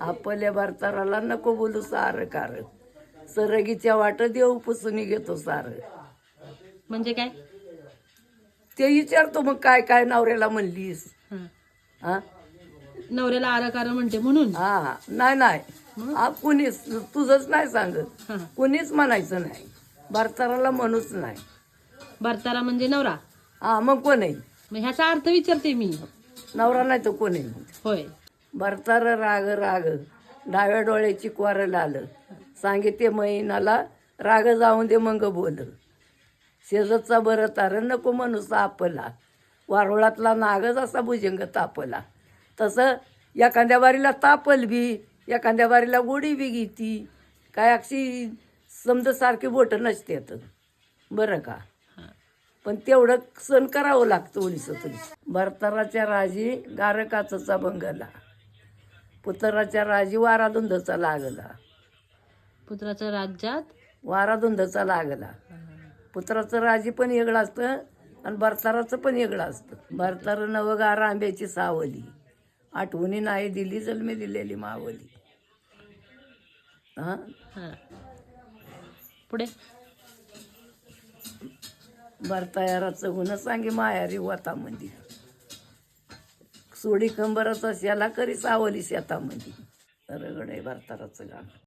आपल्या भारताला नको बोलू सारं कार, सरगीच्या वाट देऊ पुसून घेतो सारं. म्हणजे काय? ते विचारतो मग काय काय नवऱ्याला म्हणलीस. हं. हा नवऱ्याला आराकार म्हणते म्हणून. हा नाही कुणीच तुझंच नाही सांगत, हं. कुणीच म्हणायचं नाही, भारताला म्हणूच नाही. भरतारा म्हणजे नवरा. हा मग कोण आहे? मग ह्याचा अर्थ विचारते मी. नवरा नाही तर कोण आहे? होय. भरतार राग राग डाव्या डोळ्याची क्वार लाल, सांगिते मैनाला राग जाऊन दे मग बोल. शेजचा बरं तार नको म्हणू सापला, वारुळातला नागच असा भुजंग तापला. तसं एखाद्या बारीला तापल बी, एखाद्या बारीला गोडी बी घेती, काय अक्षी समजा सारखी बोटं नसतात बरं का. पण तेवढं सण करावं लागतं ओलीस. भरताराच्या राजी गारकाचा बंगला, पुत्राच्या राजी वाराधुंदचा लागला. पुत्राच्या राज्यात वाराधुंदचा लागला. पुत्राचं राजी पण वेगळं असतं आणि भरताराचं पण वेगळं असतं. भरतार नवगार आंब्याची सावली, आठवणी नाही दिली जन्मी दिलेली मावली. हा हां. पुढे. भरतायाराचं गुण सांगे मायारी वतामध्ये, सोडी कंबराचा शेला करी सावली शेतामध्ये. रगड आहे भरताराचं गाणं.